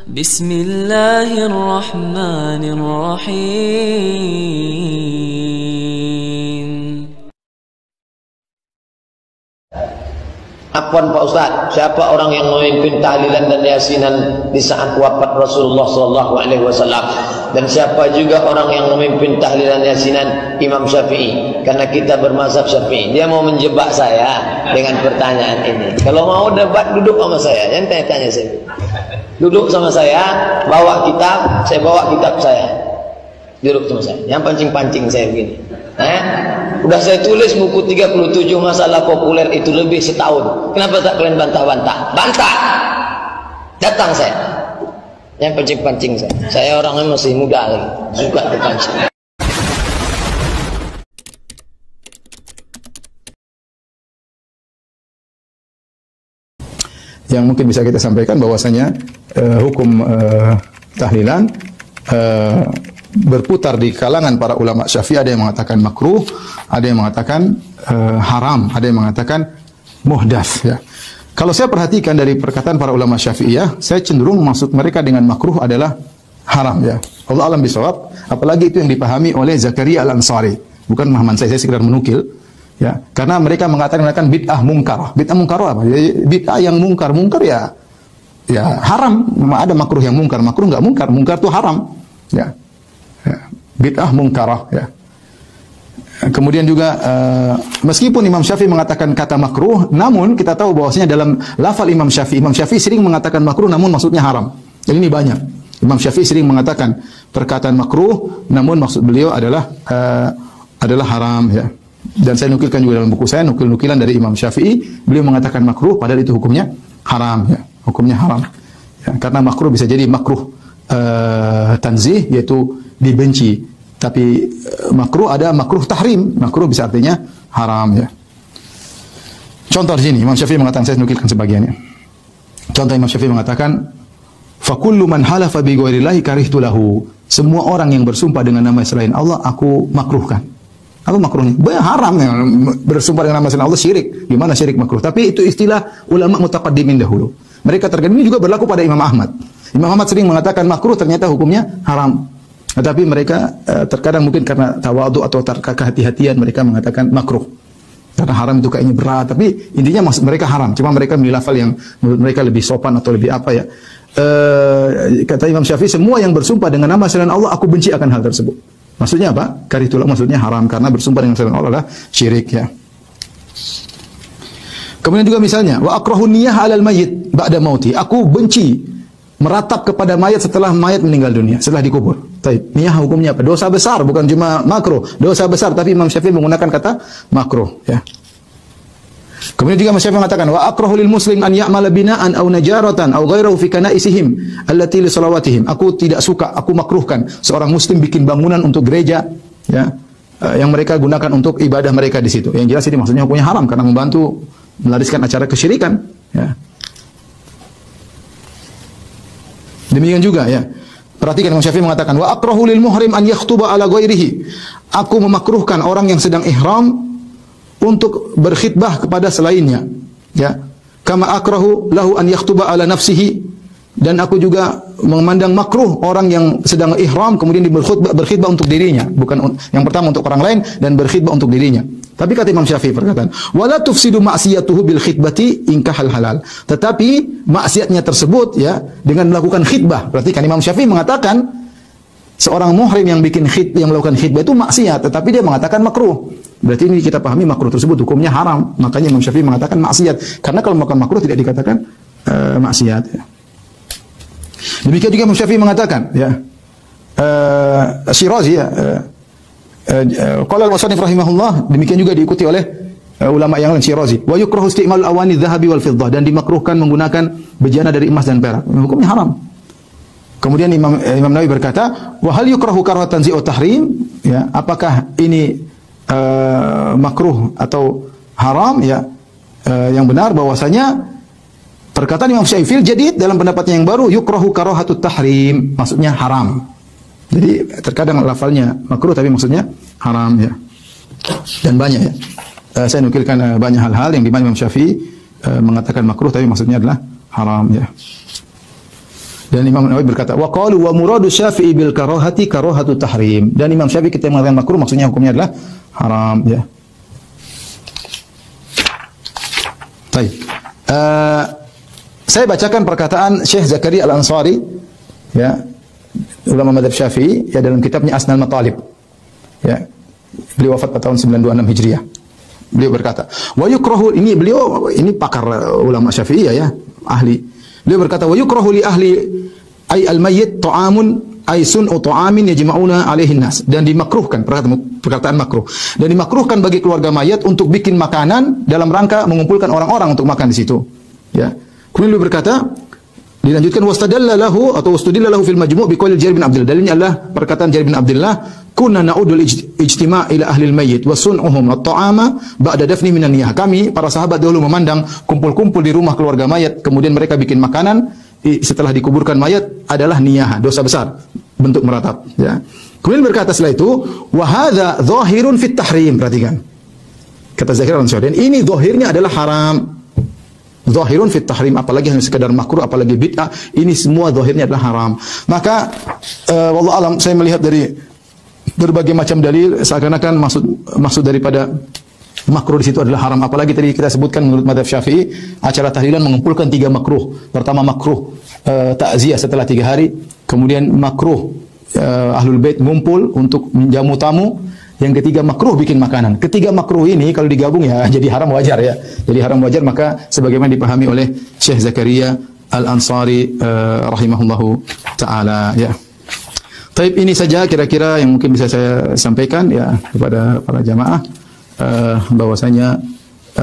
Bismillahirrahmanirrahim. Afwan Pak Ustaz, siapa orang yang memimpin tahlilan dan yasinan di saat wafat Rasulullah SAW? Dan siapa juga orang yang memimpin tahlilan yasinan? Imam Syafi'i. Karena kita bermazhab Syafi'i. Dia mau menjebak saya dengan pertanyaan ini. Kalau mau debat, duduk sama saya. Jangan tanya-tanya saya. Duduk sama saya, bawa kitab, saya bawa kitab saya. Duduk sama saya. Yang pancing-pancing saya begini. Udah saya tulis buku 37 masalah populer itu lebih setahun. Kenapa tak kalian bantah-bantah? Bantah! Datang saya. Yang pancing-pancing saya. Saya orangnya masih muda lagi. Suka kepancing. Yang mungkin bisa kita sampaikan bahwasanya hukum tahlilan berputar di kalangan para ulama Syafi'i. Ada yang mengatakan makruh, ada yang mengatakan haram, ada yang mengatakan muhdats, ya. Kalau saya perhatikan dari perkataan para ulama Syafi'iyah, saya cenderung maksud mereka dengan makruh adalah haram, ya. Allah alam bisawab, apalagi itu yang dipahami oleh Zakaria Al-Ansari, bukan Muhammad saya sekedar menukil, ya. Karena mereka mengatakan bid'ah mungkar. Bid'ah mungkar apa? Bid'ah yang mungkar ya haram. Memang ada makruh yang mungkar enggak mungkar. Mungkar itu haram, ya. Bid'ah mungkarah, ya. Kemudian juga meskipun Imam Syafi'i mengatakan kata makruh, namun kita tahu bahwasanya dalam lafal Imam Syafi'i sering mengatakan makruh namun maksudnya haram. Jadi ini banyak. Imam Syafi'i sering mengatakan perkataan makruh namun maksud beliau adalah haram, ya. Dan saya nukilkan juga dalam buku saya, nukilan dari Imam Syafi'i, beliau mengatakan makruh padahal itu hukumnya haram, ya. Hukumnya haram. Ya, karena makruh bisa jadi makruh tanzih, yaitu dibenci, tapi makruh ada makruh tahrim. Makruh bisa artinya haram, ya. Contoh di sini Imam Syafi'i mengatakan, saya nukilkan sebagiannya. Contoh Imam Syafi'i mengatakan, fa kullu man halafa bi ghairillahi karihtu lahu. Semua orang yang bersumpah dengan nama selain Allah aku makruhkan. Apa makruhnya? Haram, ya. Bersumpah dengan nama selain Allah syirik. Gimana syirik makruh? Tapi itu istilah ulama mutaqaddimin dahulu. Mereka terkadang ini juga berlaku pada Imam Ahmad. Imam Ahmad sering mengatakan makruh, ternyata hukumnya haram. Tetapi mereka terkadang mungkin karena tawadhu atau kehati-hatian mereka mengatakan makruh. Karena haram itu kayaknya berat, tapi intinya maksud mereka haram. Cuma mereka memilih lafal yang menurut mereka lebih sopan atau lebih apa, ya. Kata Imam Syafi'i, semua yang bersumpah dengan nama selain Allah aku benci akan hal tersebut. Maksudnya apa? Karihtulah, maksudnya haram karena bersumpah dengan selain Allah adalah syirik, ya. Kemudian juga misalnya wa akrahun niyah 'alal mayyit ba'da mauti. Aku benci meratap kepada mayat setelah mayat meninggal dunia, setelah dikubur. Baik, niyah hukumnya apa? Dosa besar, bukan cuma makruh. Dosa besar, tapi Imam Syafi'i menggunakan kata makruh, ya. Kemudian juga Imam Syafi'i mengatakan wa akrahu lil muslim an ya'mala bina'an aw najaratan aw ghairahu fi kana'isihim allati li salawatihim. Aku tidak suka, aku makruhkan seorang muslim bikin bangunan untuk gereja, ya, yang mereka gunakan untuk ibadah mereka di situ. Yang jelas ini maksudnya hukumnya haram karena membantu melariskan acara kesyirikan, ya. Demikian juga, ya. Perhatikan Imam Syafi'i mengatakan wa akrahu lil muhrim an yakhtuba ala ghairihi. Aku memakruhkan orang yang sedang ihram untuk berkhitbah kepada selainnya, ya. Kama akrahu lahu an yakhtuba ala nafsihi. Dan aku juga memandang makruh orang yang sedang ihram kemudian berkhitbah untuk dirinya, bukan yang pertama untuk orang lain dan berkhitbah untuk dirinya. Tapi kata Imam Syafi'i perkataan, wala tufsidu ma'siyatuhu bil khitbati in kahal halal. Tetapi maksiatnya tersebut, ya, dengan melakukan khitbah. Perhatikan Imam Syafi'i mengatakan seorang muhrim yang melakukan khitbah itu maksiat, tetapi dia mengatakan makruh. Berarti ini kita pahami makruh tersebut hukumnya haram. Makanya Imam Syafi'i mengatakan maksiat. Karena kalau melakukan makruh tidak dikatakan maksiat, ya. Demikian juga Imam Syafi'i mengatakan, ya, Syirazi, ya, qala al-musannif rahimahullah, demikian juga diikuti oleh ulama yang lain, Syirazi. Wa yukrahu isti'mal awani dhahabi wal fiddah, dan dimakruhkan menggunakan bejana dari emas dan perak. Hukumnya haram. Kemudian Imam Nawawi berkata, wa hal yukrahu karah tanzi' tahrim, ya, apakah ini makruh atau haram, ya. Yang benar bahwasanya perkataan Imam Syafi'i jadid dalam pendapatnya yang baru, yukrahu karahatut tahrim, maksudnya haram. Jadi terkadang lafalnya makruh tapi maksudnya haram, ya. Dan banyak, ya. Saya nukilkan banyak hal-hal yang di mana Imam Syafi'i mengatakan makruh tapi maksudnya adalah haram, ya. Dan Imam Nawawi berkata, wa qalu wa muradu Syafi'i bil karahati karahatu tahrim. Dan Imam Syafi'i ketika mengatakan makruh maksudnya hukumnya adalah haram, ya. Baik. Saya bacakan perkataan Syekh Zakaria Al-Ansari, ya, ulama mazhab Syafi'i, ya, dalam kitabnya Asnal Matalib. Ya. Beliau wafat pada tahun 926 Hijriah. Beliau berkata, wa yukrahu, ini pakar ulama Syafi'i, ya, ahli. Beliau berkata, wa yukrahu li ahli ay al-mayyit ta'amun ay sun'u ta'amin yajma'una alaihi nas. Dan dimakruhkan, perkataan makruh. Dan dimakruhkan bagi keluarga mayat untuk bikin makanan dalam rangka mengumpulkan orang-orang untuk makan di situ. Ya. Kemudian beliau berkata, dilanjutkan wastadalla lahu atau wastudilla lahu fil majmu' biqauli Jarir bin Abdullah. Dalilnya adalah perkataan Jarir bin Abdullah, kunna na'udul ijtima' ila ahli al-mayyit wa sun'uhum at-ta'ama ba'da dafni minan niyah. Kami para sahabat dahulu memandang kumpul-kumpul di rumah keluarga mayat, kemudian mereka bikin makanan setelah dikuburkan mayat adalah niyah, dosa besar, bentuk meratap, ya. Kemudian berkata setelah itu, wa hadza dhahirun fit tahrim. Perhatikan. Kata Zakaria Al-Ansari, dan ini zahirnya adalah haram. Zahirun fit tahrim, apalagi hanya sekadar makruh, apalagi bid'ah, ini semua zahirnya adalah haram. Maka wallahu alam, saya melihat dari berbagai macam dalil seakan-akan maksud daripada makruh di situ adalah haram. Apalagi tadi kita sebutkan menurut mazhab Syafi'i, acara tahlilan mengumpulkan 3 makruh. Pertama makruh takziah setelah 3 hari, kemudian makruh ahlul bait ngumpul untuk menjamu tamu. Yang ketiga makruh bikin makanan. Ketiga makruh ini kalau digabung ya jadi haram wajar, ya. Jadi haram wajar, maka sebagaimana dipahami oleh Syekh Zakaria Al-Ansari rahimahullahu taala, ya. Taib, ini saja kira-kira yang mungkin bisa saya sampaikan, ya, kepada para jamaah, bahwasanya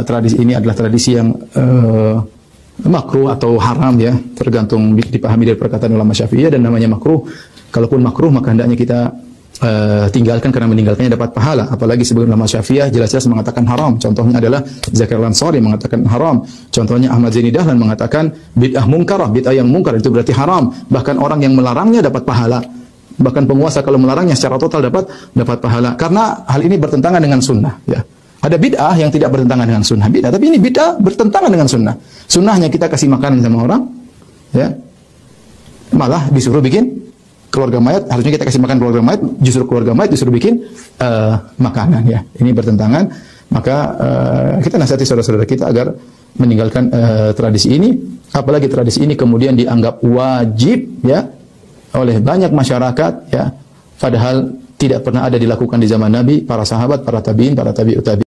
tradisi ini adalah tradisi yang makruh atau haram, ya, tergantung dipahami dari perkataan ulama Syafi'iyah. Dan namanya makruh, kalaupun makruh maka hendaknya kita tinggalkan karena meninggalkannya dapat pahala. Apalagi sebagian ulama Syafi'iyah jelas-jelas mengatakan haram. Contohnya adalah Zakaria Al-Ansari mengatakan haram. Contohnya Ahmad Zaini Dahlan mengatakan bid'ah mungkarah, bid'ah yang mungkar itu berarti haram. Bahkan orang yang melarangnya dapat pahala. Bahkan penguasa kalau melarangnya secara total dapat pahala. Karena hal ini bertentangan dengan sunnah, ya. Ada bid'ah yang tidak bertentangan dengan sunnah, bid'ah, tapi ini bid'ah bertentangan dengan sunnah. Sunnahnya kita kasih makanan sama orang, ya, malah disuruh bikin keluarga mayat, harusnya kita kasih makan keluarga mayat, justru keluarga mayat disuruh bikin makanan, ya. Ini bertentangan. Maka kita nasihati saudara-saudara kita agar meninggalkan tradisi ini. Apalagi tradisi ini kemudian dianggap wajib, ya, oleh banyak masyarakat, ya, padahal tidak pernah ada dilakukan di zaman Nabi, para sahabat, para tabi'in, para tabi'ut tabi'in.